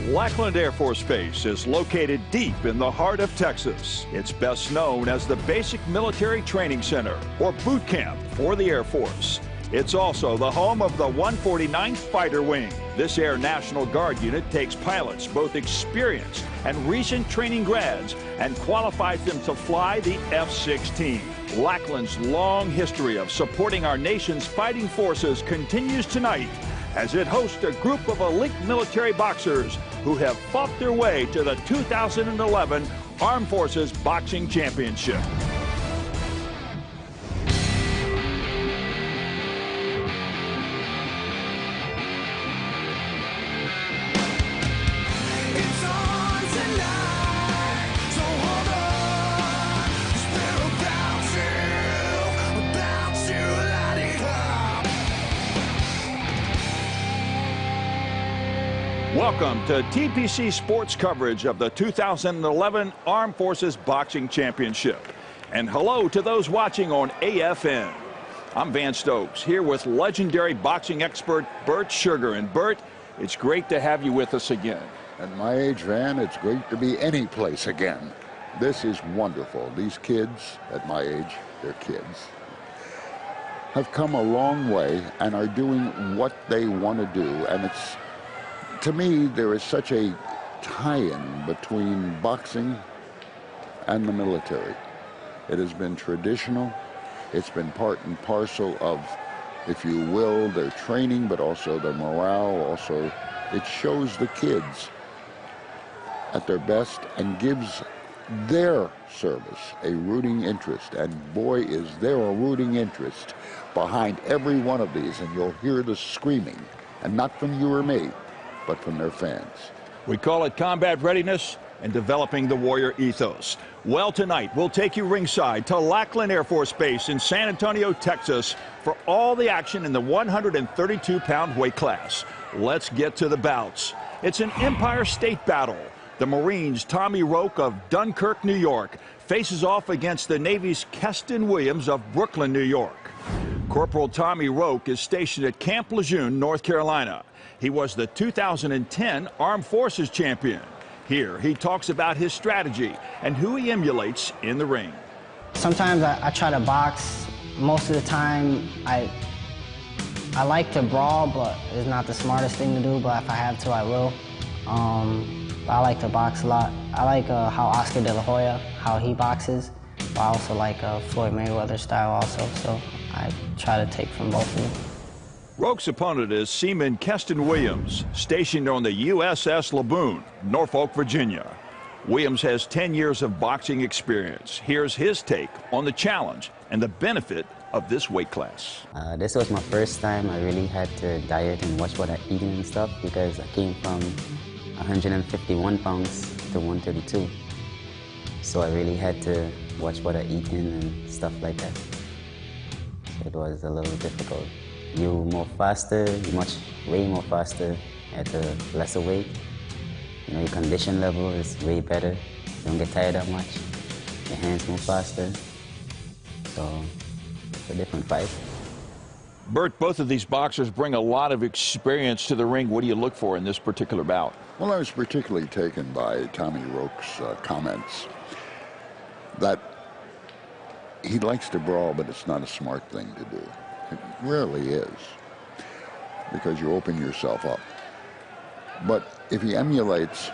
Lackland Air Force Base is located deep in the heart of Texas. It's best known as the Basic Military Training Center, or boot camp for the Air Force. It's also the home of the 149th Fighter Wing. This Air National Guard unit takes pilots, both experienced and recent training grads, and qualifies them to fly the F-16. Lackland's long history of supporting our nation's fighting forces continues tonight as it hosts a group of elite military boxers who have fought their way to the 2011 Armed Forces Boxing Championship. Welcome to TPC Sports coverage of the 2011 Armed Forces Boxing Championship. And hello to those watching on AFN. I'm Van Stokes, here with legendary boxing expert Bert Sugar. And Bert, it's great to have you with us again. At my age, Van, it's great to be any place again. This is wonderful. These kids, at my age, they're kids, have come a long way and are doing what they want to do. And it's, to me, there is such a tie-in between boxing and the military. It has been traditional. It's been part and parcel of, if you will, their training, but also their morale. Also, it shows the kids at their best and gives their service a rooting interest. And boy, is there a rooting interest behind every one of these. And you'll hear the screaming, and not from you or me, but from their fans. We call it combat readiness and developing the warrior ethos. Well, tonight we'll take you ringside to Lackland Air Force Base in San Antonio, Texas for all the action in the 132-pound weight class. Let's get to the bouts. It's an Empire State battle. The Marines' Tommy Roque of Dunkirk, New York, faces off against the Navy's Keston Williams of Brooklyn, New York. Corporal Tommy Roque is stationed at Camp Lejeune, North Carolina. He was the 2010 Armed Forces champion. Here, he talks about his strategy and who he emulates in the ring. Sometimes I try to box. Most of the time, I like to brawl, but it's not the smartest thing to do, but if I have to, I will. I like to box a lot. I like how Oscar De La Hoya, how he boxes, but I also like Floyd Mayweather style also, so I try to take from both of them. Roque's opponent is Seaman Keston Williams, stationed on the USS Laboon, Norfolk, Virginia. Williams has 10 years of boxing experience. Here's his take on the challenge and the benefit of this weight class. This was my first time I really had to diet and watch what I eat and stuff, because I came from 151 pounds to 132. So I really had to watch what I eat and stuff like that. It was a little difficult. You move faster, way more faster at a lesser weight. You know, your condition level is way better. You don't get tired that much. Your hands move faster. So it's a different fight. Bert, both of these boxers bring a lot of experience to the ring. What do you look for in this particular bout? Well, I was particularly taken by Tommy Roque's comments that he likes to brawl, but it's not a smart thing to do. It rarely is, because you open yourself up. But if he emulates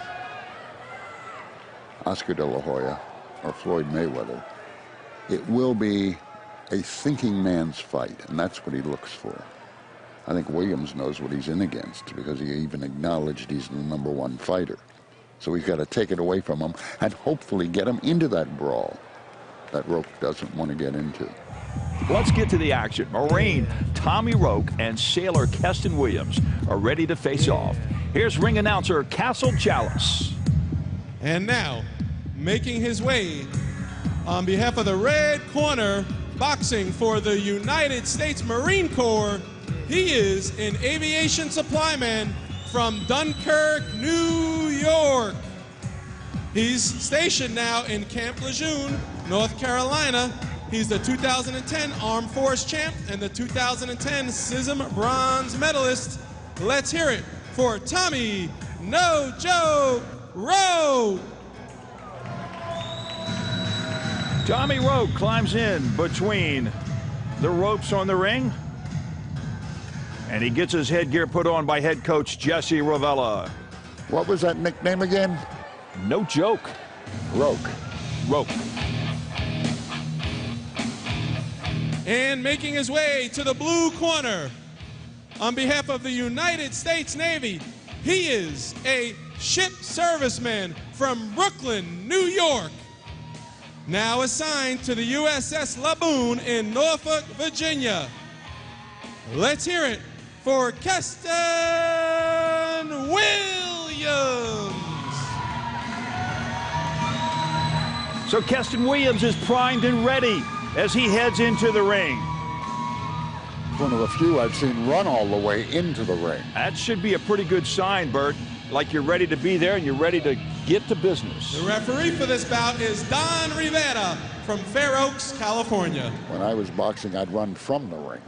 Oscar De La Hoya or Floyd Mayweather, it will be a thinking man's fight, and that's what he looks for. I think Williams knows what he's in against, because he even acknowledged he's the #1 fighter. So we've got to take it away from him and hopefully get him into that brawl that Roque doesn't want to get into. Let's get to the action. Marine Tommy Roque and Sailor Keston Williams are ready to face off. Here's ring announcer Castle Chalice. And now, making his way on behalf of the red corner, boxing for the United States Marine Corps, he is an aviation supply man from Dunkirk, New York. He's stationed now in Camp Lejeune, North Carolina. He's the 2010 Armed Force champ and the 2010 CISM bronze medalist. Let's hear it for Tommy No Joke Roque. Tommy Roque climbs in between the ropes on the ring, and he gets his headgear put on by head coach Jesse Ravella. What was that nickname again? No Joke Roque. Roque. And making his way to the blue corner, on behalf of the United States Navy, he is a ship serviceman from Brooklyn, New York, now assigned to the USS Laboon in Norfolk, Virginia. Let's hear it for Keston Williams. So Keston Williams is primed and ready as he heads into the ring. One of the few I've seen run all the way into the ring. That should be a pretty good sign, Bert. Like you're ready to be there and you're ready to get to business. The referee for this bout is Don Rivera from Fair Oaks, California. When I was boxing, I'd run from the ring.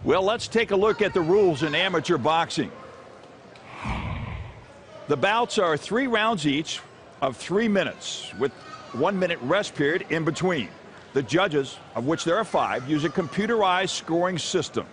Well, let's take a look at the rules in amateur boxing. The bouts are 3 rounds each of 3 minutes with 1 minute rest period in between. The judges, of which there are 5, use a computerized scoring system.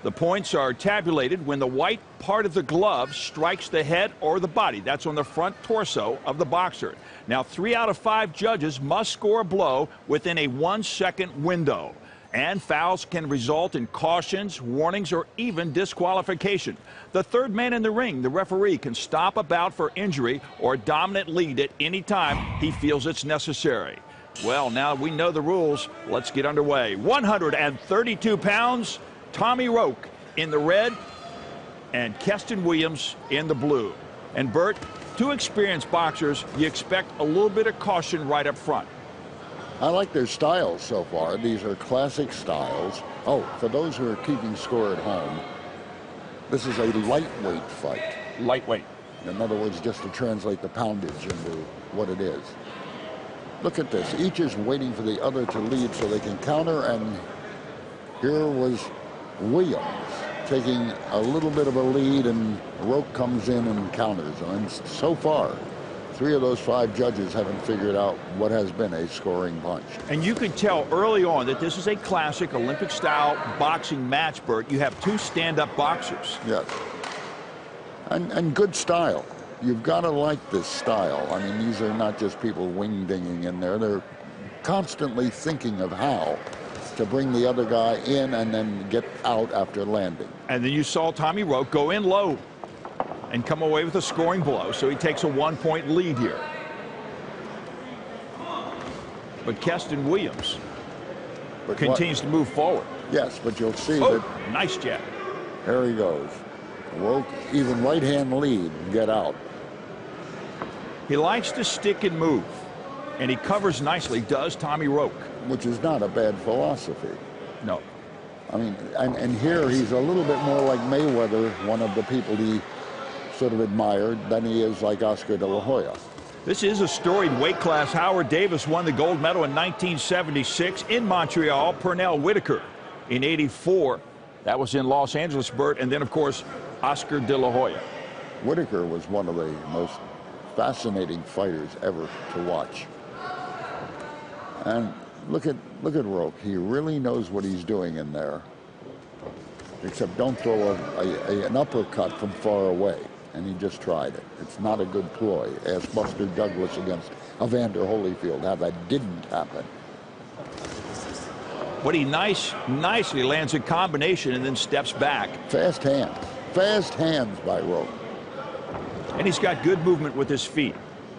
The points are tabulated when the white part of the glove strikes the head or the body. That's on the front torso of the boxer. Now, 3 out of 5 judges must score a blow within a 1-second window. And fouls can result in cautions, warnings, or even disqualification. The third man in the ring, the referee, can stop a bout for injury or dominant lead at any time he feels it's necessary. Well, now we know the rules. Let's get underway. 132 pounds, Tommy Roque in the red and Keston Williams in the blue. And Bert, 2 experienced boxers, you expect a little bit of caution right up front. I like their styles so far. These are classic styles. Oh, for those who are keeping score at home, this is a lightweight fight. Lightweight. In other words, just to translate the poundage into what it is. Look at this. Each is waiting for the other to lead so they can counter, and here was Williams taking a little bit of a lead, and Roque comes in and counters. And so far, 3 of those 5 judges haven't figured out what has been a scoring punch. And you can tell early on that this is a classic Olympic-style boxing match, Bert. You have 2 stand-up boxers. Yes. And good style. You've got to like this style. I mean, these are not just people wing-dinging in there. They're constantly thinking of how to bring the other guy in and then get out after landing. And then you saw Tommy Roque go in low and come away with a scoring blow, so he takes a 1-point lead here. But Keston Williams continues to move forward. Yes, but you'll see that. Nice jab. There he goes. Roque, even right-hand lead, get out. He likes to stick and move, and he covers nicely, does Tommy Roque. Which is not a bad philosophy. No. I mean, and here he's a little bit more like Mayweather, one of the people he sort of admired, than he is like Oscar de la Hoya. This is a storied weight class. Howard Davis won the gold medal in 1976 in Montreal. Pernell Whitaker in '84. That was in Los Angeles, Bert. And then, of course, Oscar de la Hoya. Whitaker was one of the most fascinating fighters ever to watch. And look at Roque. He really knows what he's doing in there. Except don't throw an uppercut from far away. And he just tried it. It's not a good ploy. Ask Buster Douglas against Evander Holyfield how that didn't happen. But he nicely lands a combination and then steps back. Fast hands by Roque. And he's got good movement with his feet.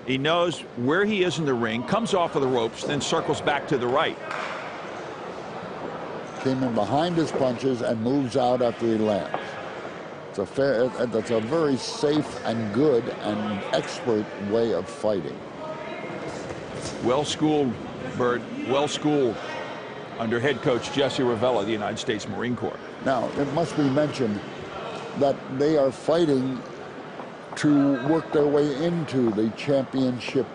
He knows where he is in the ring, comes off of the ropes, then circles back to the right. Came in behind his punches and moves out after he lands. That's a very safe and good and expert way of fighting. Well-schooled, Bert, well-schooled under head coach Jesse Ravella of the United States Marine Corps. Now, it must be mentioned that they are fighting to work their way into the championship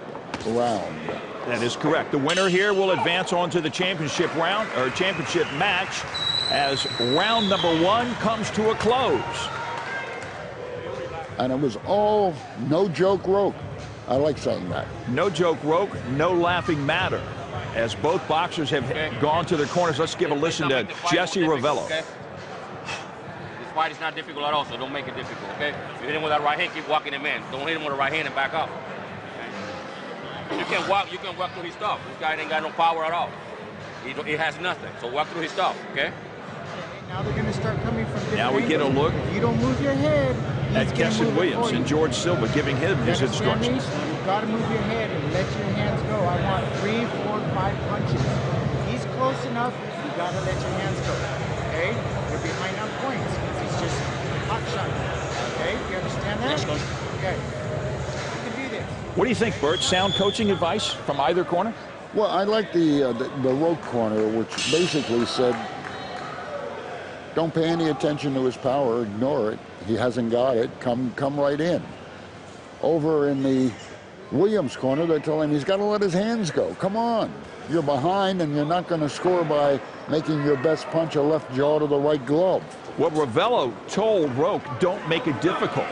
round. That is correct. The winner here will advance on to the championship round, or championship match. as round number 1 comes to a close. And it was all no joke Roque. I like saying that. No joke Roque, no laughing matter. As both boxers have gone to their corners, let's give a listen to Jesse Ravello. Okay? This fight is not difficult at all, so don't make it difficult, okay? You hit him with that right hand, keep walking him in. Don't hit him with the right hand and back up. Okay? You can walk through his stuff. This guy ain't got no power at all. He has nothing, so walk through his stuff, okay? Now they're going to start coming from different Now we get a look If you don't move your head, at Keston Williams and George Silva giving him his instructions. You've got to move your head and let your hands go. I want 3, 4, 5 punches. If he's close enough, you got to let your hands go. Okay? You're behind on points. He's just hot shot. Okay? You understand that? Okay. You can do this. What do you think, Bert? Sound coaching advice from either corner? Well, I like the Roque corner, which basically said, don't pay any attention to his power, ignore it. He hasn't got it, come right in. Over in the Williams corner, they're telling him he's got to let his hands go. Come on. You're behind and you're not going to score by making your best punch a left jaw to the right glove. Well, Ravello told Roque, don't make it difficult.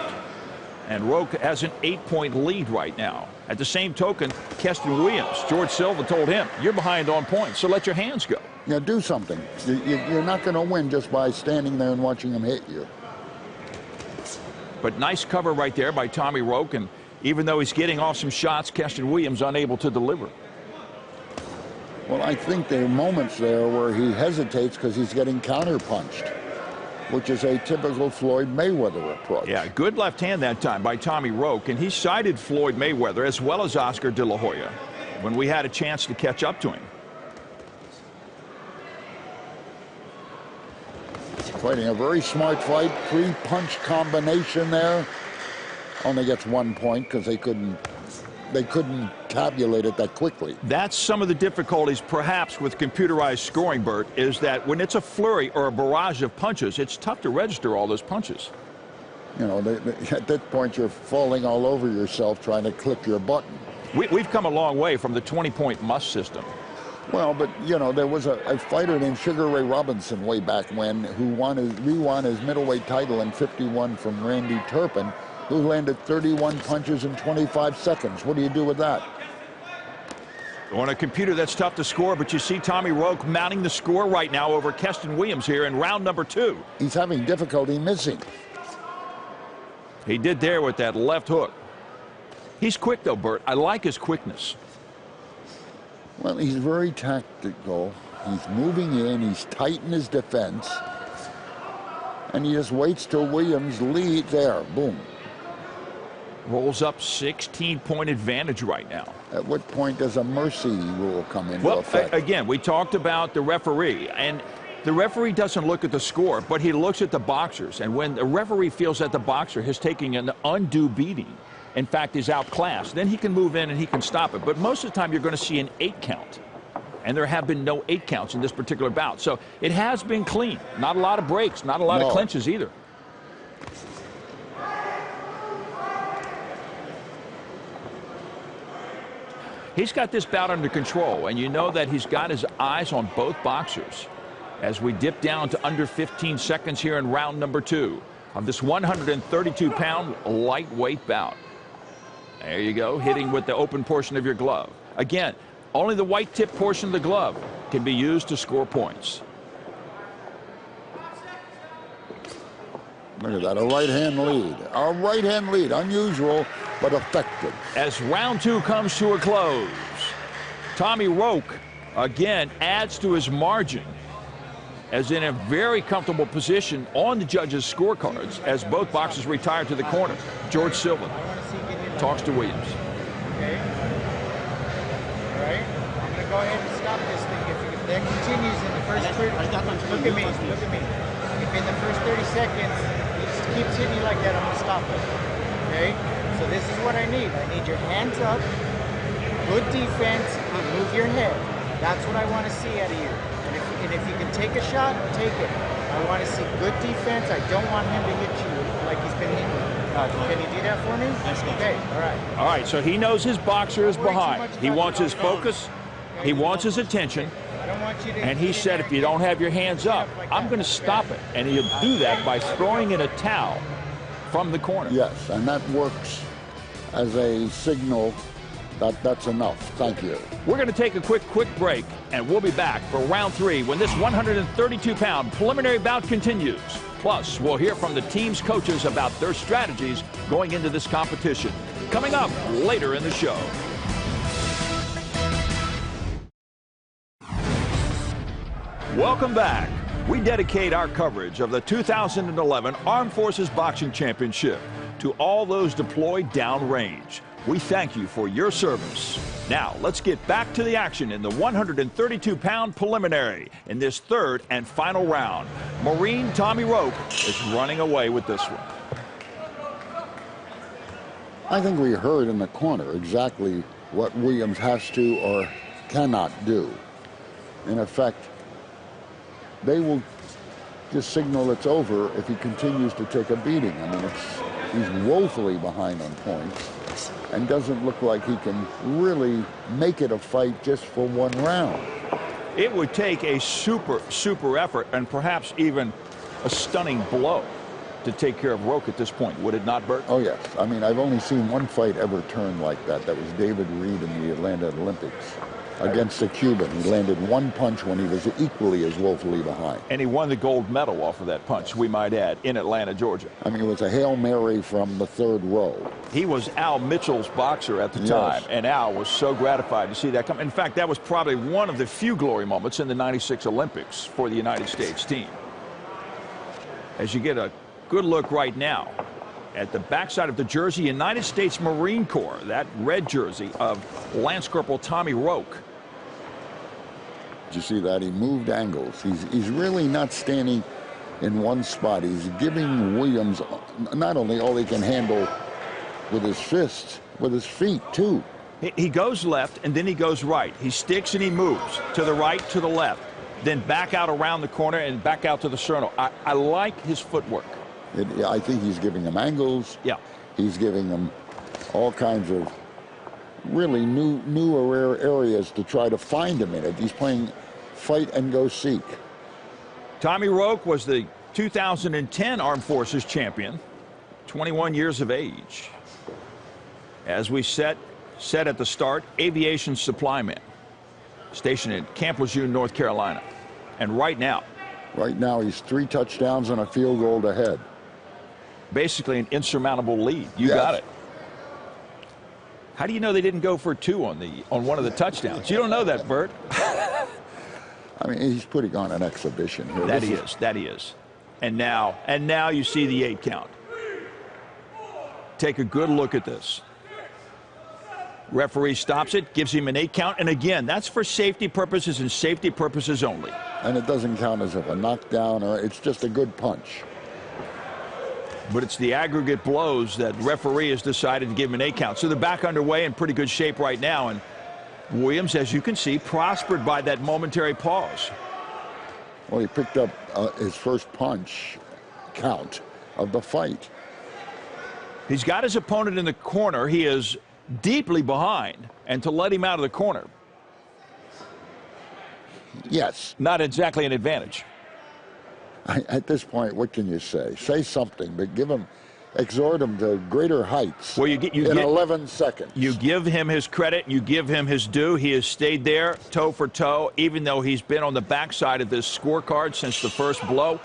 And Roque has an 8-point lead right now. At the same token, Keston Williams, George Silva told him, you're behind on points, so let your hands go. Yeah, do something. You're not going to win just by standing there and watching him hit you. But nice cover right there by Tommy Roque, and even though he's getting off some shots, Keston Williams unable to deliver. Well, I think there are moments there where he hesitates because he's getting counterpunched, which is a typical Floyd Mayweather approach. Yeah, good left hand that time by Tommy Roque, and he sided Floyd Mayweather as well as Oscar De La Hoya when we had a chance to catch up to him. Fighting a very smart fight, 3-punch combination there. Only gets 1 point because they couldn't tabulate it that quickly. That's some of the difficulties perhaps with computerized scoring, Bert, is that when it's a flurry or a barrage of punches, it's tough to register all those punches. You know, at that point you're falling all over yourself trying to click your button. We've come a long way from the 20-point must system. Well, but, you know, there was a fighter named Sugar Ray Robinson way back when who re-won his middleweight title in '51 from Randy Turpin, who landed 31 punches in 25 seconds. What do you do with that? On a computer, that's tough to score, but you see Tommy Roque mounting the score right now over Keston Williams here in round number 2. He's having difficulty missing. He did there with that left hook. He's quick, though, Bert. I like his quickness. Well, he's very tactical. He's moving in. He's tight in his defense. And he just waits till Williams leads. There, boom. Rolls up 16-point advantage right now. At what point does a mercy rule come into effect? Again, we talked about the referee, and the referee doesn't look at the score, but he looks at the boxers. And when the referee feels that the boxer is taking an undue beating, in fact, is outclassed, then he can move in and he can stop it. But most of the time, you're going to see an 8 count. And there have been no 8 counts in this particular bout. So it has been clean. Not a lot of breaks, not a lot of clinches either. He's got this bout under control, and you know that he's got his eyes on both boxers as we dip down to under 15 seconds here in round number 2 of this 132-pound lightweight bout. There you go, hitting with the open portion of your glove. Again, only the white tip portion of the glove can be used to score points. Look at that, a right-hand lead. A right-hand lead, unusual, but effective. As round 2 comes to a close, Tommy Roque, again, adds to his margin as in a very comfortable position on the judges' scorecards as both boxers retire to the corner. George Silva talks to Williams. Okay. All right. I'm going to go ahead and stop this thing. If that continues in the first 30, look at me. If in the first 30 seconds he just keeps hitting me like that, I'm going to stop it. Okay. So this is what I need. I need your hands up, good defense, and move your head. That's what I want to see out of you. And if you can take a shot, take it. I want to see good defense. I don't want him to hit you like he's been hitting me. Can you do that for me? Okay, all right. All right, so he knows his boxer is behind. He wants his focus. He wants his attention. don't want you to. And he said, if you don't have your hands up, I'm going to stop it. And he'll do that by throwing in a towel from the corner. Yes, and that works as a signal that that's enough. Thank you. We're going to take a quick break, and we'll be back for round 3 when this 132-pound preliminary bout continues. Plus, we'll hear from the team's coaches about their strategies going into this competition. Coming up later in the show. Welcome back. We dedicate our coverage of the 2011 Armed Forces Boxing Championship to all those deployed downrange. We thank you for your service. Now, let's get back to the action in the 132-pound preliminary in this third and final round. Marine Tommy Roque is running away with this one. I think we heard in the corner exactly what Williams has to or cannot do. In effect, they will just signal it's over if he continues to take a beating. I mean, he's woefully behind on points and doesn't look like he can really make it a fight just for one round. It would take a super effort and perhaps even a stunning blow to take care of Roque at this point, would it not, Bert? Oh, yes. I mean, I've only seen one fight ever turn like that. That was David Reed in the Atlanta Olympics against a Cuban. He landed one punch when he was equally as woefully behind. And he won the gold medal off of that punch, we might add, in Atlanta, Georgia. I mean, it was a Hail Mary from the third row. He was Al Mitchell's boxer at the time, and Al was so gratified to see that come. In fact, that was probably one of the few glory moments in the '96 Olympics for the United States team. As you get a good look right now at the backside of the jersey, United States Marine Corps, that red jersey of Lance Corporal Tommy Roque. Did you see that? He moved angles. He's really not standing in one spot. He's giving Williams not only all he can handle with his fists, with his feet, too. He goes left, and then he goes right. He sticks and he moves to the right, to the left, then back out around the corner and back out to the sternum. I like his footwork. I think he's giving him angles. Yeah. He's giving him all kinds of really new or rare areas to try to find him in it. He's playing fight and go seek. Tommy Roque was the 2010 Armed Forces champion, 21 years of age. As we said at the start, aviation supply man, stationed in Camp Lejeune, North Carolina. And right now he's 3 touchdowns and a field goal ahead. Basically an insurmountable lead. You got it. How do you know they didn't go for 2 on one of the touchdowns? You don't know that, Bert. I mean, he's putting on an exhibition here. That he is. And now you see the 8 count. Take a good look at this. Referee stops it, gives him an 8 count, and again, that's for safety purposes and safety purposes only. And it doesn't count as a knockdown, or it's just a good punch. But it's the aggregate blows that referee has decided to give him an 8 count. So they're back underway in pretty good shape right now, and Williams, as you can see, prospered by that momentary pause. Well, he picked up his first punch count of the fight. He's got his opponent in the corner. He is deeply behind, and to let him out of the corner, yes, not exactly an advantage. At this point, what can you say? Say something, but exhort him to greater heights. Well, in 11 seconds. You give him his credit, you give him his due. He has stayed there toe for toe, even though he's been on the backside of this scorecard since the first blow.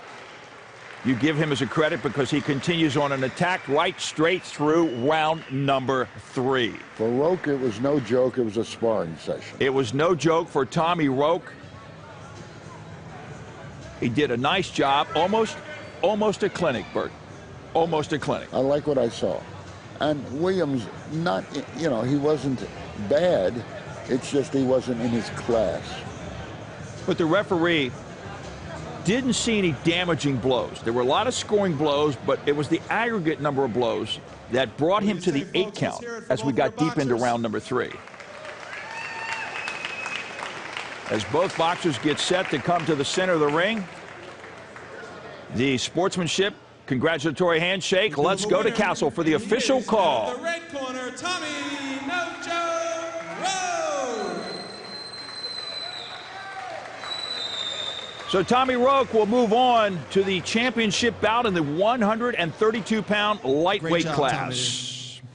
You give him as a credit because he continues on an attack right straight through round number 3. For Roque, it was no joke. It was a sparring session. It was no joke for Tommy Roque. He did a nice job, almost a clinic, Bert. Almost a clinic. I like what I saw. And Williams, he wasn't bad. It's just he wasn't in his class. But the referee didn't see any damaging blows. There were a lot of scoring blows, but it was the aggregate number of blows that brought him to the 8 count as we got deep into round number 3. As both boxers get set to come to the center of the ring, the sportsmanship congratulatory handshake. Let's go to Castle for the official call. The red corner, Tommy Roque. So Tommy Roque will move on to the championship bout in the 132-pound lightweight class. Tommy.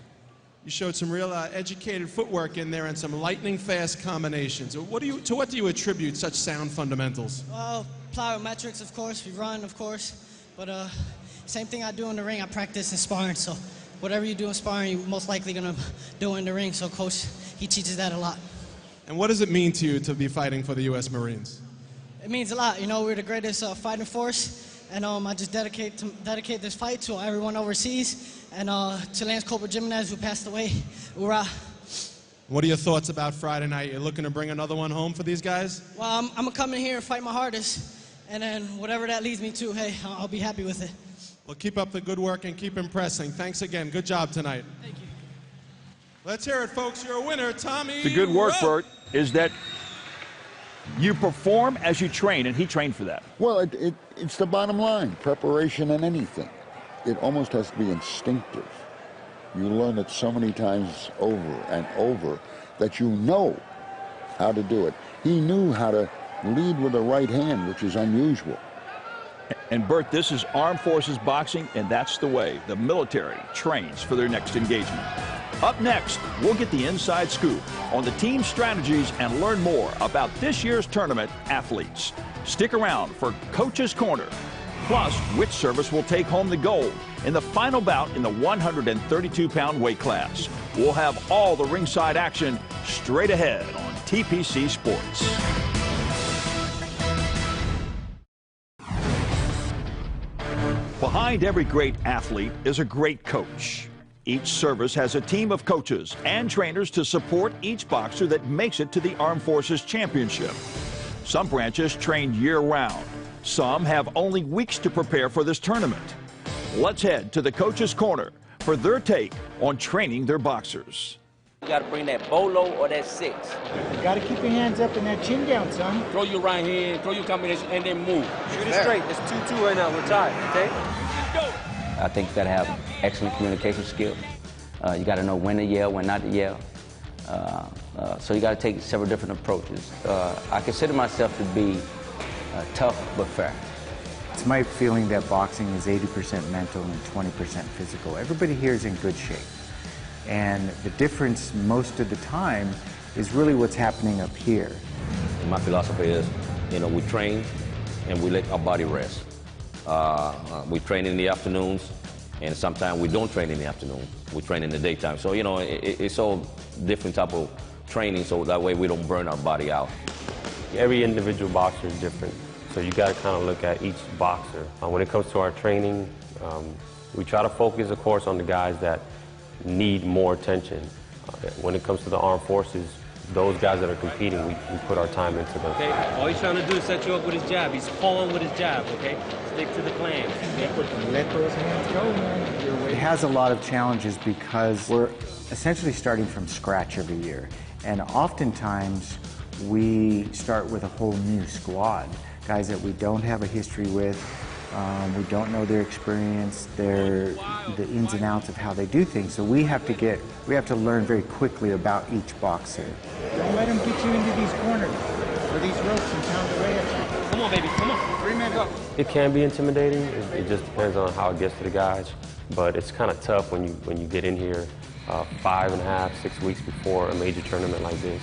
You showed some real educated footwork in there and some lightning-fast combinations. To what do you attribute such sound fundamentals? Well, plyometrics, of course. We run, of course. But same thing I do in the ring, I practice in sparring. So whatever you do in sparring, you're most likely going to do in the ring. So Coach, he teaches that a lot. And what does it mean to you to be fighting for the U.S. Marines? It means a lot. You know, we're the greatest fighting force, and I just dedicate this fight to everyone overseas and to Lance Corporal Jimenez, who passed away. Hoorah. What are your thoughts about Friday night? You're looking to bring another one home for these guys? Well, I'm going to come in here and fight my hardest, and then whatever that leads me to, hey, I'll be happy with it. Well, keep up the good work and keep impressing. Thanks again. Good job tonight. Thank you. Let's hear it, folks. You're a winner, Tommy The good work, Roque. Bert, is that you perform as you train, and he trained for that. Well, it's the bottom line, preparation in anything. It almost has to be instinctive. You learn it so many times over and over that you know how to do it. He knew how to lead with the right hand, which is unusual. And Bert, this is Armed Forces boxing, and that's the way the military trains for their next engagement. Up next, we'll get the inside scoop on the team strategies and learn more about this year's tournament athletes. Stick around for Coach's Corner. Plus, which service will take home the gold in the final bout in the 132-pound weight class. We'll have all the ringside action straight ahead on TPC Sports. Behind every great athlete is a great coach. Each service has a team of coaches and trainers to support each boxer that makes it to the Armed Forces Championship. Some branches train year-round. Some have only weeks to prepare for this tournament. Let's head to the Coach's Corner for their take on training their boxers. You got to bring that bolo or that six. You got to keep your hands up and that chin down, son. Throw your right hand, throw your combination, and then move. Shoot it straight. It's 2-2 right now. We're tied, okay? Go. I think you got to have excellent communication skills. You got to know when to yell, when not to yell. So you got to take several different approaches. I consider myself to be tough but fair. It's my feeling that boxing is 80% mental and 20% physical. Everybody here is in good shape. And the difference most of the time is really what's happening up here. My philosophy is, we train and we let our body rest. We train in the afternoons, and sometimes we don't train in the afternoon. We train in the daytime. So, it's all different type of training, so that way we don't burn our body out. Every individual boxer is different, so you got to kind of look at each boxer. When it comes to our training, we try to focus, of course, on the guys that need more attention. When it comes to the armed forces, those guys that are competing, we put our time into them. Okay, all he's trying to do is set you up with his jab. He's pulling with his jab, okay? Stick to the plan. Let those hands go, man. It has a lot of challenges because we're essentially starting from scratch every year. And oftentimes, we start with a whole new squad. Guys that we don't have a history with, we don't know their experience, the ins and outs of how they do things. So we have to learn very quickly about each boxer. Don't let them get you into these corners or these ropes and pound away at you. Come on, baby, come on. 3 minutes. It can be intimidating. It just depends on how it gets to the guys. But it's kind of tough when you get in here 5.5, 6 weeks before a major tournament like this,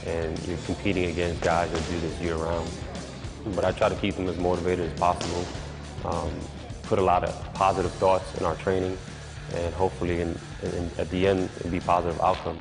and you're competing against guys that do this year-round. But I try to keep them as motivated as possible. Put a lot of positive thoughts in our training, and hopefully at the end it'll be positive outcome.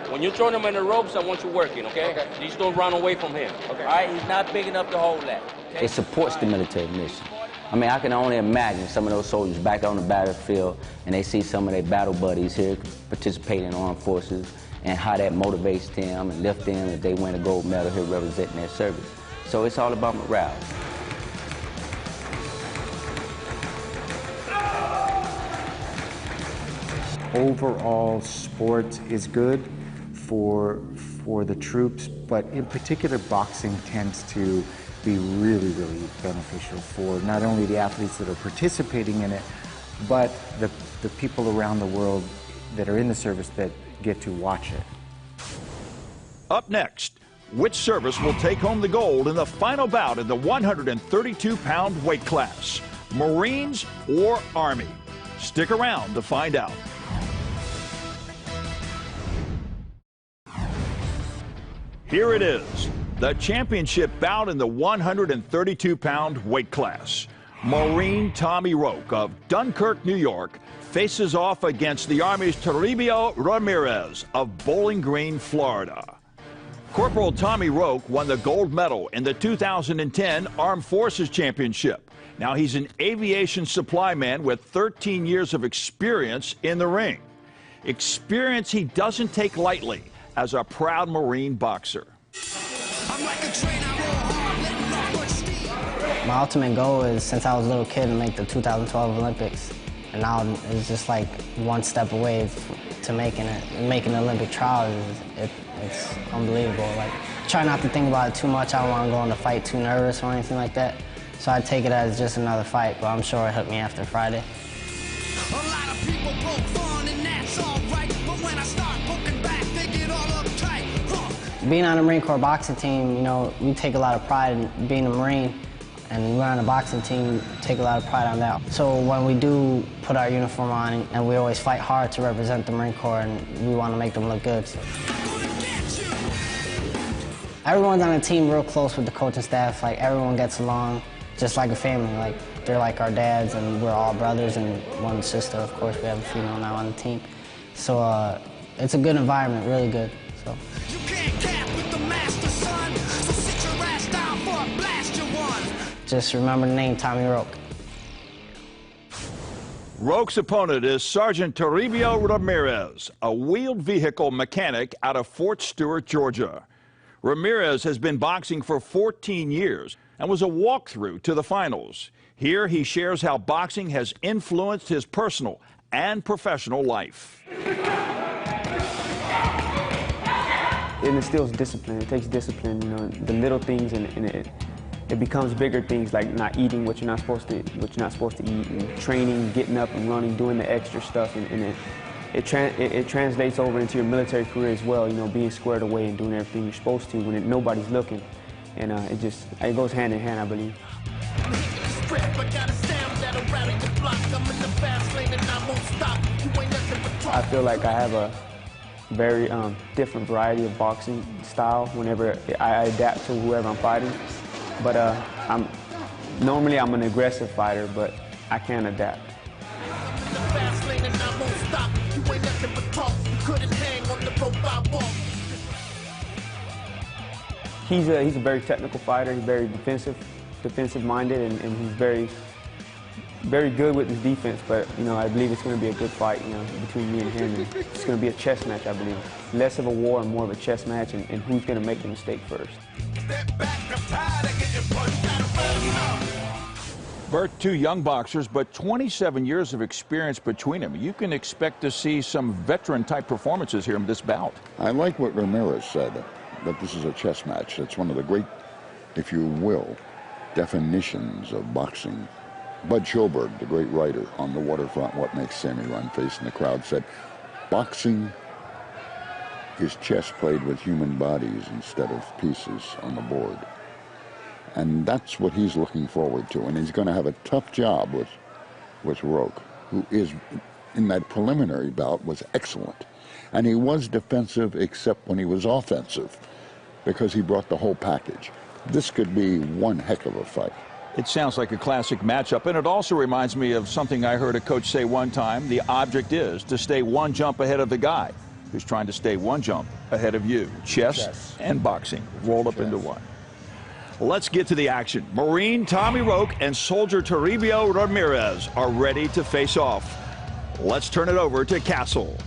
When you throw him in the ropes, I want you working, okay? You just don't run away from him. Okay. All right, he's not big enough to hold that. Okay? It supports the military mission. I mean, I can only imagine some of those soldiers back on the battlefield and they see some of their battle buddies here participating in armed forces and how that motivates them and lifts them if they win a gold medal here representing their service. So it's all about morale. Overall, sport is good for the troops, but in particular, boxing tends to be really, really beneficial for not only the athletes that are participating in it, but the people around the world that are in the service that get to watch it. Up next, which service will take home the gold in the final bout in the 132-pound weight class. Marines or Army? Stick around to find out. Here it is, the championship bout in the 132-pound weight class. Marine Tommy Roque of Dunkirk, New York, faces off against the Army's Toribio Ramirez of Bowling Green, Florida. Corporal Tommy Roque won the gold medal in the 2010 Armed Forces Championship. Now he's an aviation supply man with 13 years of experience in the ring. Experience he doesn't take lightly as a proud Marine boxer. My ultimate goal is, since I was a little kid, to make the 2012 Olympics. And now it's just like one step away to making it. Making the Olympic trials, it's unbelievable. Like, try not to think about it too much. I don't want to go in the fight too nervous or anything like that. So I take it as just another fight, but I'm sure it'll hit me after Friday. A lot of people poke fun and that's all right, but when I start poking back, they get all uptight. Being on the Marine Corps boxing team, you know, we take a lot of pride in being a Marine, and we're on a boxing team, take a lot of pride on that. So when we do put our uniform on, and we always fight hard to represent the Marine Corps, and we want to make them look good. So. Everyone's on the team real close with the coaching staff. Like, everyone gets along just like a family. Like, they're like our dads, and we're all brothers, and one sister, of course. We have a female now on the team. So it's a good environment, really good. So. You can't cap with the master, son, so sit your ass down for a blast you won. Just remember the name, Tommy Roque. Roque's opponent is Sergeant Toribio Ramirez, a wheeled vehicle mechanic out of Fort Stewart, Georgia. Ramirez has been boxing for 14 years and was a walkthrough to the finals. Here he shares how boxing has influenced his personal and professional life. It instills discipline. It takes discipline, you know, the little things, and it becomes bigger things, like not eating what you're not supposed to eat, and training, getting up and running, doing the extra stuff, and it translates over into your military career as well. You know, being squared away and doing everything you're supposed to when nobody's looking, and it goes hand in hand, I believe. I feel like I have a very different variety of boxing style whenever I adapt to whoever I'm fighting. But normally I'm an aggressive fighter, but I can adapt. He's a very technical fighter. He's very defensive minded, and he's very good with his defense. But you know, I believe it's going to be a good fight, you know, between me and him. And it's going to be a chess match, I believe. Less of a war and more of a chess match, and who's going to make the mistake first. Bert, two young boxers, but 27 years of experience between them. You can expect to see some veteran-type performances here in this bout. I like what Ramirez said, that this is a chess match. It's one of the great, if you will, definitions of boxing. Bud Schoberg, the great writer on The Waterfront, What Makes Sammy Run, Facing the Crowd, said, boxing is chess played with human bodies instead of pieces on the board. And that's what he's looking forward to. And he's going to have a tough job with Roque, who is, in that preliminary bout, was excellent. And he was defensive except when he was offensive, because he brought the whole package. This could be one heck of a fight. It sounds like a classic matchup, and it also reminds me of something I heard a coach say one time. The object is to stay one jump ahead of the guy who's trying to stay one jump ahead of you. Chess and boxing rolled up into one. Let's get to the action. Marine Tommy Roque and Soldier Toribio Ramirez are ready to face off. Let's turn it over to Castle.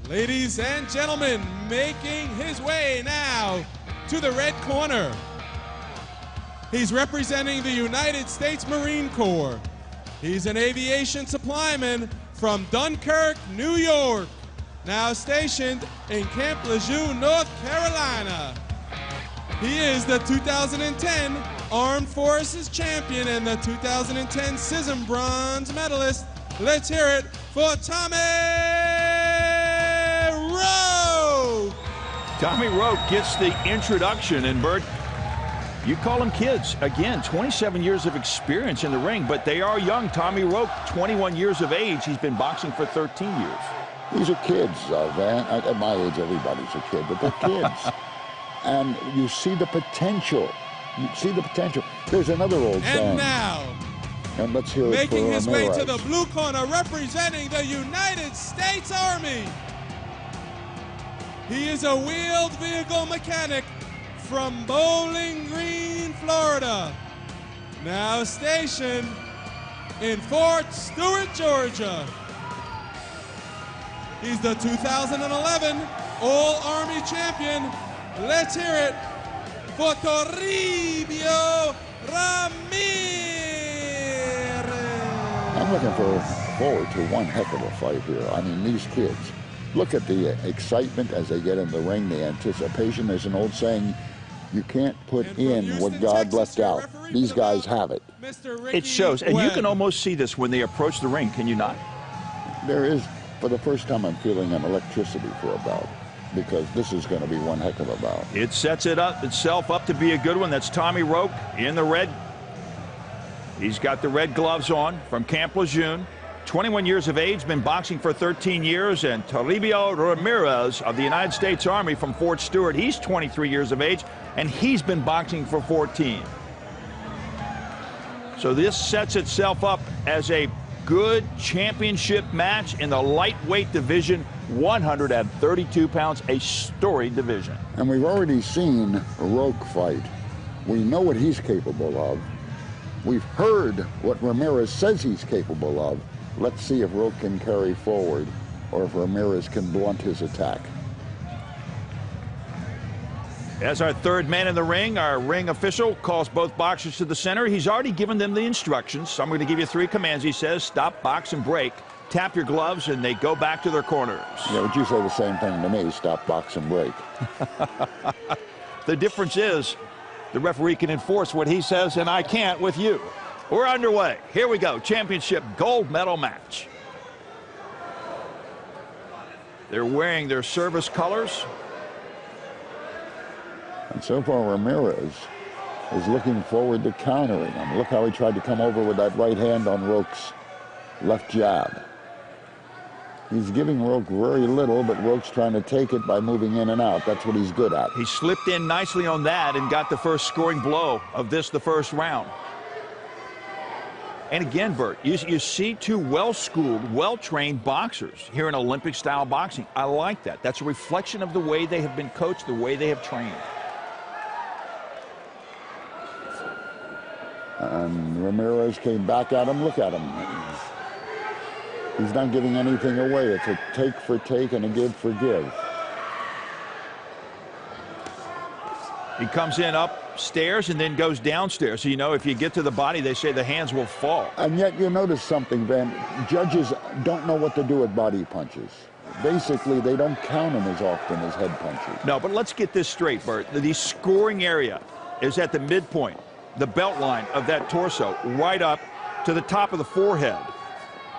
Ladies and gentlemen, making his way now to the red corner. He's representing the United States Marine Corps. He's an aviation supplyman from Dunkirk, New York, now stationed in Camp Lejeune, North Carolina. He is the 2010 Armed Forces champion and the 2010 CISM bronze medalist. Let's hear it for Tommy Roque. Tommy Roque gets the introduction, and Bert, you call them kids. Again, 27 years of experience in the ring, but they are young. Tommy Roque, 21 years of age. He's been boxing for 13 years. These are kids, Van. At my age, everybody's a kid, but they're kids. And you see the potential. You see the potential. There's another old And song. now, And let's hear it for making his way Ramirez. to the blue corner, representing the United States Army. He is a wheeled vehicle mechanic from Bowling Green, Florida. Now stationed in Fort Stewart, Georgia. He's the 2011 All-Army champion. Let's hear it for Toribio Ramirez. I'm looking forward to one heck of a fight here. I mean, these kids, look at the excitement as they get in the ring, the anticipation. There's an old saying, you can't put in what God left out. These guys have it. It shows, and you can almost see this when they approach the ring, can you not? There is, for the first time, I'm feeling an electricity for a bout, because this is going to be one heck of a bout. It sets itself up to be a good one. That's Tommy Roque in the red. He's got the red gloves on from Camp Lejeune. 21 years of age, been boxing for 13 years, and Toribio Ramirez of the United States Army from Fort Stewart. He's 23 years of age, and he's been boxing for 14. So this sets itself up as a good championship match in the lightweight division, 132 pounds, a storied division. And we've already seen Roque fight. We know what he's capable of. We've heard what Ramirez says he's capable of. Let's see if Roque can carry forward or if Ramirez can blunt his attack. As our third man in the ring, our ring official calls both boxers to the center. He's already given them the instructions. So I'm going to give you 3 commands. He says, stop, box, and break. Tap your gloves, and they go back to their corners. Yeah, would you say the same thing to me? Stop, box, and break. The difference is the referee can enforce what he says, and I can't with you. We're underway. Here we go. Championship gold medal match. They're wearing their service colors. And so far, Ramirez is looking forward to countering him. Look how he tried to come over with that right hand on Roque's left jab. He's giving Roque very little, but Roque's trying to take it by moving in and out. That's what he's good at. He slipped in nicely on that and got the first scoring blow of the first round. And again, Bert, you see 2 well-schooled, well-trained boxers here in Olympic-style boxing. I like that. That's a reflection of the way they have been coached, the way they have trained. And Ramirez came back at him. Look at him. He's not giving anything away. It's a take for take and a give for give. He comes in upstairs and then goes downstairs. So, you know, if you get to the body, they say the hands will fall. And yet you notice something, Van. Judges don't know what to do with body punches. Basically, they don't count them as often as head punches. No, but let's get this straight, Bert. The scoring area is at the midpoint, the belt line of that torso, right up to the top of the forehead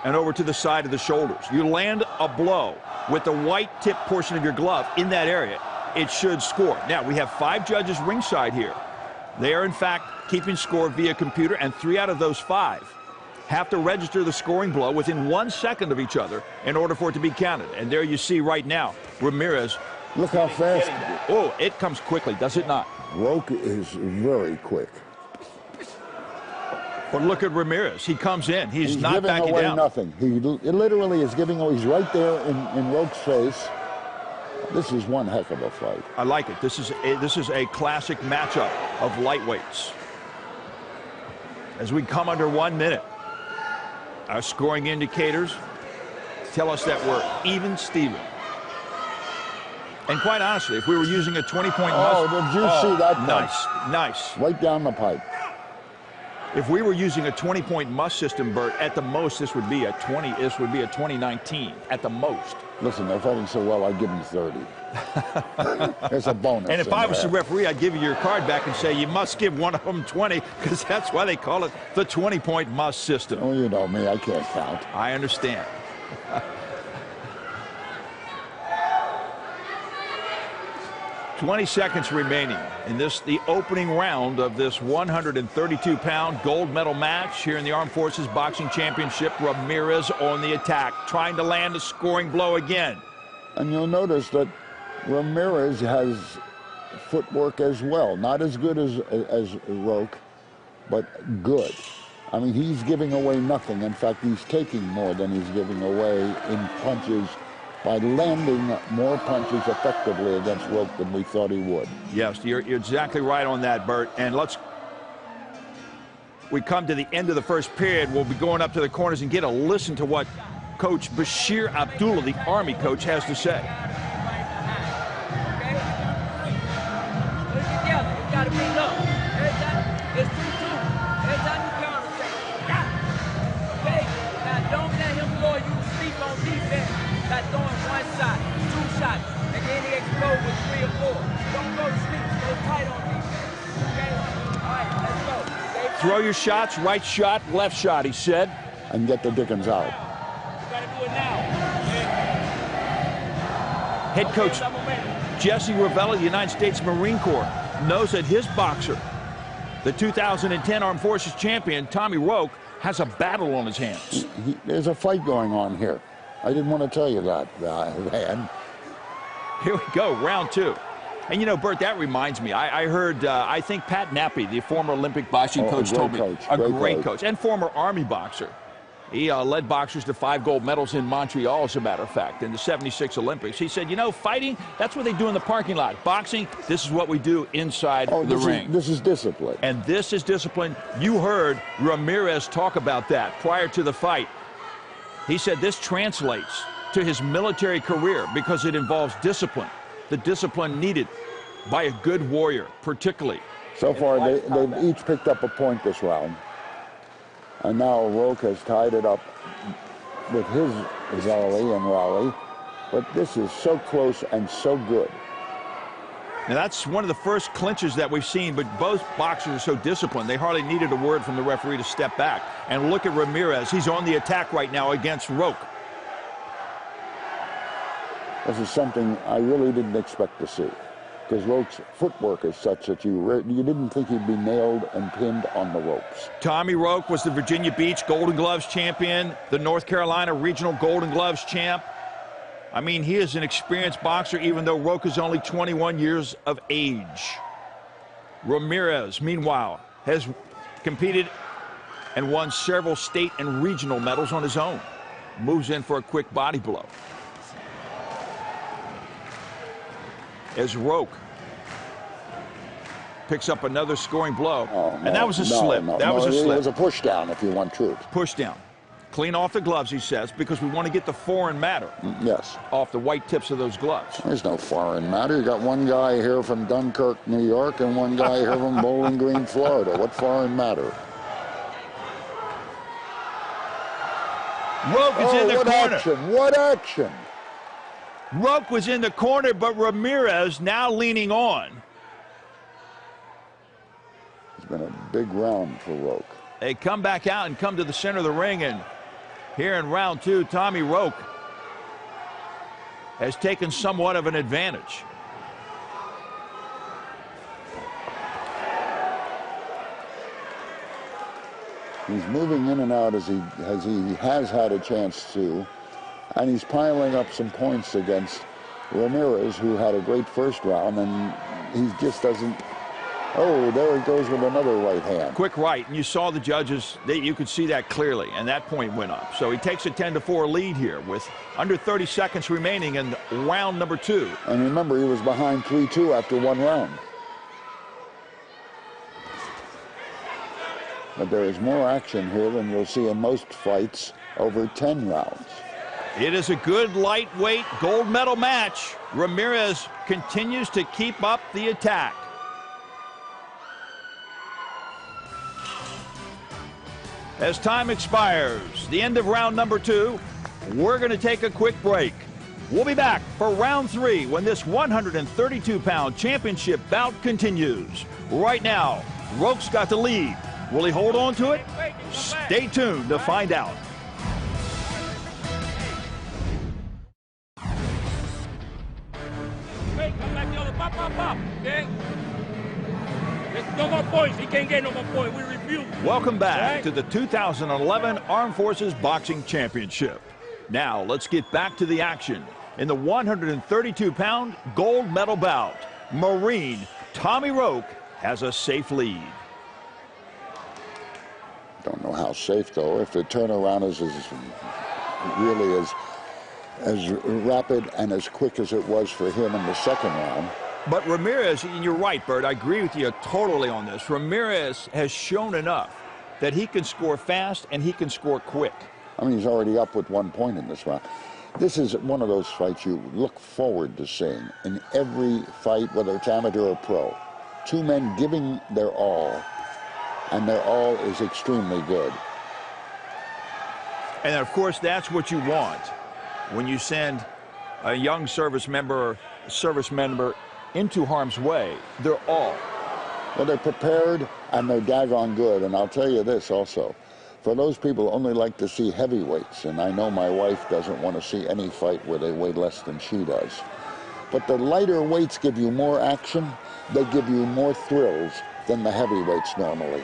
and over to the side of the shoulders. You land a blow with the white tip portion of your glove in that area, it should score. Now, we have 5 judges ringside here. They are, in fact, keeping score via computer, and 3 out of those 5 have to register the scoring blow within 1 second of each other in order for it to be counted. And there you see right now, Ramirez. Look how fast. Oh, it comes quickly, does it not? Roque is very quick. But look at Ramirez. He comes in. He's not giving backing away down. Nothing. He literally is giving away. He's right there in Roque's face. This is one heck of a fight. I like it. This is a classic matchup of lightweights. As we come under 1 minute, our scoring indicators tell us that we're even Steven. And quite honestly, if we were using a 20-point Oh, did you see that punch? Nice. Right down the pipe. If we were using a 20-point must system, Bert, at the most this would be a 2019 at the most. Listen, they're fighting so well, I'd give them 30. There's a bonus. And if I was the referee, I'd give you your card back and say you must give one of them 20, because that's why they call it the 20-point must system. Oh, you know me, I can't count. I understand. 20 seconds remaining in the opening round of this 132-pound gold medal match here in the Armed Forces Boxing Championship. Ramirez on the attack, trying to land a scoring blow again. And you'll notice that Ramirez has footwork as well. Not as good as Roque, but good. I mean, he's giving away nothing. In fact, he's taking more than he's giving away in punches by landing more punches effectively against Roque than we thought he would. Yes, you're exactly right on that, Bert. And we come to the end of the first period. We'll be going up to the corners and get a listen to what Coach Bashir Abdullah, the Army coach, has to say. Throw your shots, right shot, left shot, he said. And get the Dickens out. Head coach Jesse Ravella, the United States Marine Corps, knows that his boxer, the 2010 Armed Forces champion, Tommy Roque, has a battle on his hands. There's a fight going on here. I didn't want to tell you that, man. Here we go, round two. And you know, Bert, that reminds me. I heard, I think Pat Nappy, the former Olympic boxing coach, told me, a great coach, and former Army boxer. He led boxers to 5 gold medals in Montreal, as a matter of fact, in the '76 Olympics. He said, you know, fighting, that's what they do in the parking lot. Boxing, this is what we do inside the ring. This is discipline. And this is discipline. You heard Ramirez talk about that prior to the fight. He said this translates to his military career because it involves discipline. The discipline needed by a good warrior, particularly. So far, they've each picked up a point this round. And now Roque has tied it up with his volley and rally. But this is so close and so good. Now, that's one of the first clinches that we've seen, but both boxers are so disciplined, they hardly needed a word from the referee to step back. And look at Ramirez. He's on the attack right now against Roque. This is something I really didn't expect to see, because Roque's footwork is such that you didn't think he'd be nailed and pinned on the ropes. Tommy Roque was the Virginia Beach Golden Gloves champion, the North Carolina Regional Golden Gloves champ. I mean, he is an experienced boxer, even though Roque is only 21 years of age. Ramirez, meanwhile, has competed and won several state and regional medals on his own. Moves in for a quick body blow. As Roque picks up another scoring blow. And that was a slip. That was a slip. It was a push down, if you want truth. Push down. Clean off the gloves, he says, because we want to get the foreign matter. Yes. Off the white tips of those gloves. There's no foreign matter. You got one guy here from Dunkirk, New York, and one guy here from Bowling Green, Florida. What foreign matter? Roque is in the what corner. Action, what action. Roque was in the corner, but Ramirez now leaning on. It's been a big round for Roque. They come back out and come to the center of the ring, and here in round two, Tommy Roque has taken somewhat of an advantage. He's moving in and out as he has had a chance to. And he's piling up some points against Ramirez, who had a great first round, and he just doesn't. Oh, there it goes with another right hand. Quick right, and you saw the judges, you could see that clearly, and that point went up. So he takes a 10-4 lead here with under 30 seconds remaining in round number two. And remember, he was behind 3-2 after one round. But there is more action here than you'll see in most fights over 10 rounds. It is a good lightweight gold medal match. Ramirez continues to keep up the attack. As time expires, the end of round number two, we're going to take a quick break. We'll be back for round three when this 132-pound championship bout continues. Right now, Roque's got the lead. Will he hold on to it? Stay tuned to find out. Come back, pop, pop, pop. points. He can't get no more points. We refuse. Welcome back Right? to the 2011 Armed Forces Boxing Championship. Now let's get back to the action. In the 132-pound gold medal bout, Marine Tommy Roque has a safe lead. Don't know how safe, though. If the turnaround is really as rapid and as quick as it was for him in the second round. But Ramirez, and you're right, Bert, I agree with you totally on this. Ramirez has shown enough that he can score fast and he can score quick. I mean, he's already up with 1 point in this round. This is one of those fights you look forward to seeing in every fight, whether it's amateur or pro. Two men giving their all, and their all is extremely good. And of course, that's what you want when you send a young service member into harm's way. They're all. Well, they're prepared and they're daggone good. And I'll tell you this also. For those people who only like to see heavyweights, and I know my wife doesn't want to see any fight where they weigh less than she does. But the lighter weights give you more action. They give you more thrills than the heavyweights normally.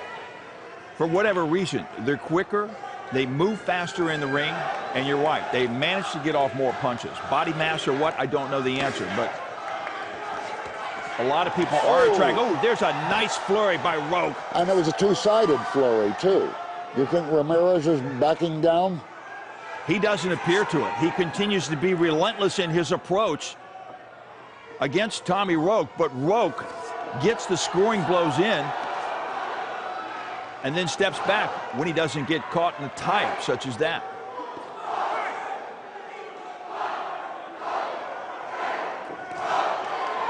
For whatever reason, they're quicker, they move faster in the ring, and you're right, they manage to get off more punches. Body mass or what, I don't know the answer, but a lot of people are attracted. Oh, there's a nice flurry by Roque. And it was a two-sided flurry, too. You think Ramirez is backing down? He doesn't appear to it. He continues to be relentless in his approach against Tommy Roque, but Roque gets the scoring blows in and then steps back when he doesn't get caught in a tie-up such as that.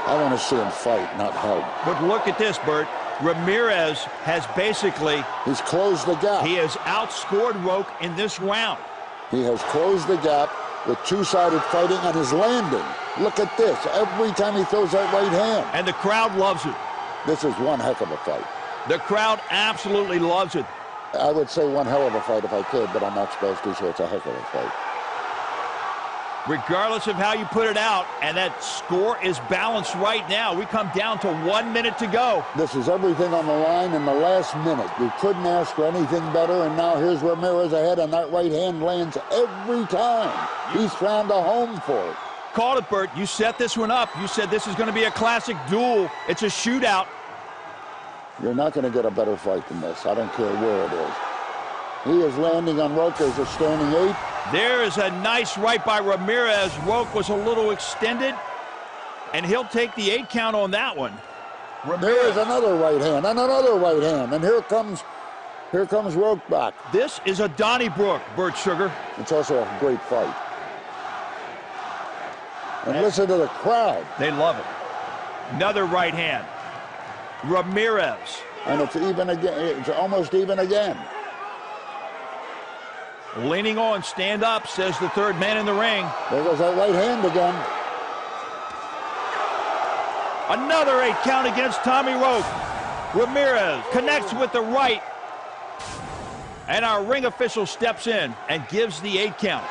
I want to see him fight, not hug. But look at this, Bert. Ramirez has basically... He's closed the gap. He has outscored Roque in this round. He has closed the gap with two-sided fighting and is landing. Look at this. Every time he throws that right hand. And the crowd loves it. This is one heck of a fight. The crowd absolutely loves it. I would say one hell of a fight if I could, but I'm not supposed to, so it's a heck of a fight. Regardless of how you put it out, and that score is balanced right now. We come down to 1 minute to go. This is everything on the line in the last minute. You couldn't ask for anything better, and now here's Ramirez ahead, and that right hand lands every time. He's found a home for it. Called it, Bert. You set this one up. You said this is going to be a classic duel. It's a shootout. You're not going to get a better fight than this. I don't care where it is. He is landing on Roque as a standing 8. There is a nice right by Ramirez. Roque was a little extended, and he'll take the 8 count on that one. There is another right hand and another right hand, and here comes Roque back. This is a Donnybrook, Bert Sugar. It's also a great fight. And listen to the crowd. They love it. Another right hand. Ramirez. And it's even again. It's almost even again. Leaning on, stand up, says the third man in the ring. There goes that right hand again. Another 8 count against Tommy Roque. Ramirez connects with the right. And our ring official steps in and gives the 8 count.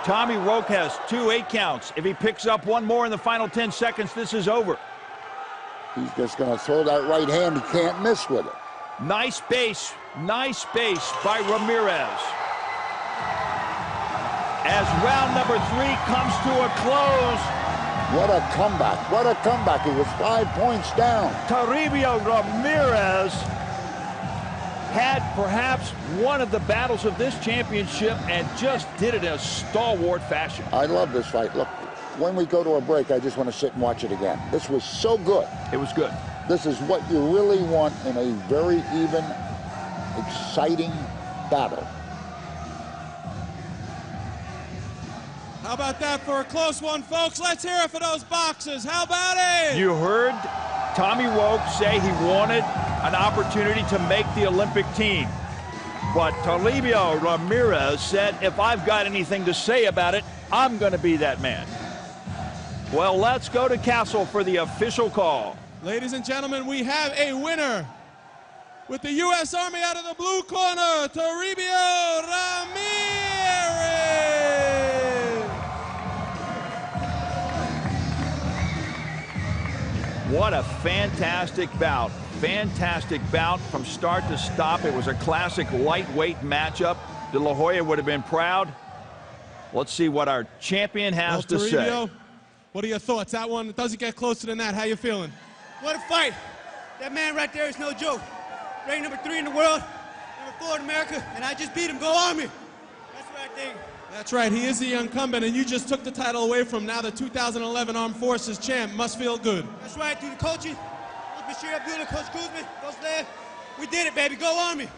Tommy Roque has 2 8 counts. If he picks up one more in the final 10 seconds, this is over. He's just going to throw that right hand. He can't miss with it. Nice base by Ramirez. As round number 3 comes to a close. What a comeback. What a comeback. He was 5 points down. Toribio Ramirez had perhaps one of the battles of this championship and just did it in a stalwart fashion. I love this fight. Look, when we go to a break, I just want to sit and watch it again. This was so good. It was good. This is what you really want in a very even, exciting battle. How about that for a close one, folks? Let's hear it for those boxers. How about it? You heard Tommy Roque say he wanted an opportunity to make the Olympic team. But Toribio Ramirez said, if I've got anything to say about it, I'm going to be that man. Well, let's go to Castle for the official call. Ladies and gentlemen, we have a winner. With the U.S. Army out of the blue corner, Toribio Ramirez. What a fantastic bout. fantastic bout from start to stop. It was a classic lightweight matchup. De La Hoya would have been proud. Let's see what our champion has to Toribio, say. what are your thoughts? That one doesn't get closer than that. How you feeling? What a fight. That man right there is no joke. Ranked number 3 in the world, number 4 in America, and I just beat him. Go Army. That's what I think. That's right. He is the incumbent, and you just took the title away from him. Now the 2011 Armed Forces champ. Must feel good. That's right. Through the coaching, Coach Bashir Abdullah, Coach Kuzman, Coach Lair, we did it, baby. Go Army.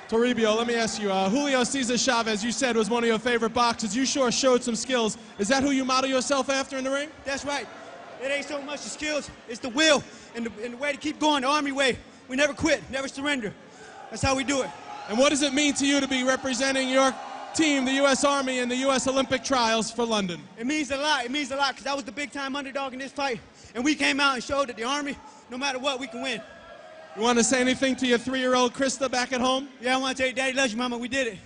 Toribio, let me ask you, Julio Cesar Chavez, you said, was one of your favorite boxers. You sure showed some skills. Is that who you model yourself after in the ring? That's right. It ain't so much the skills, it's the will and the way to keep going, the Army way. We never quit, never surrender. That's how we do it. And what does it mean to you to be representing your team, the U.S. Army, in the U.S. Olympic trials for London? It means a lot. It means a lot because I was the big-time underdog in this fight, and we came out and showed that the Army, no matter what, we can win. You want to say anything to your 3-year-old Krista back at home? Yeah, I want to tell you, Daddy loves you, Mama. We did it.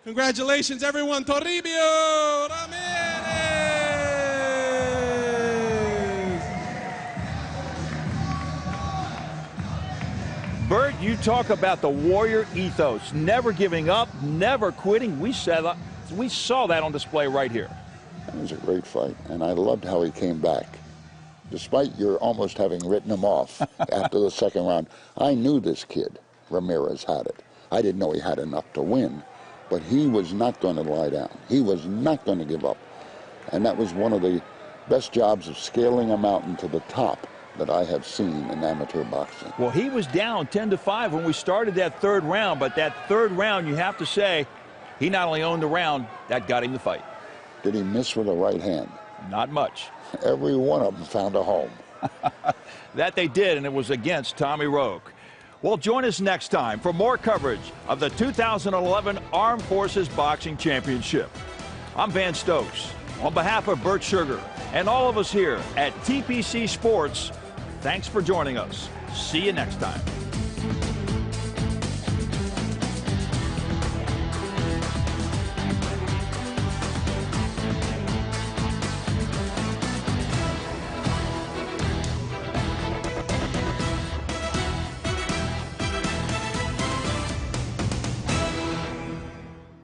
Congratulations, everyone. Toribio Ramirez. Bert, you talk about the warrior ethos, never giving up, never quitting. We saw that on display right here. It was a great fight, and I loved how he came back. Despite your almost having written him off after the second round, I knew this kid, Ramirez, had it. I didn't know he had enough to win, but he was not going to lie down. He was not going to give up. And that was one of the best jobs of scaling a mountain to the top that I have seen in amateur boxing. Well, he was down 10-5 when we started that third round, but that third round, you have to say, he not only owned the round, that got him the fight. Did he miss with a right hand? Not much. Every one of them found a home. That they did, and it was against Tommy Roque. Well, join us next time for more coverage of the 2011 Armed Forces Boxing Championship. I'm Van Stokes. On behalf of Bert Sugar and all of us here at TPC Sports, thanks for joining us. See you next time.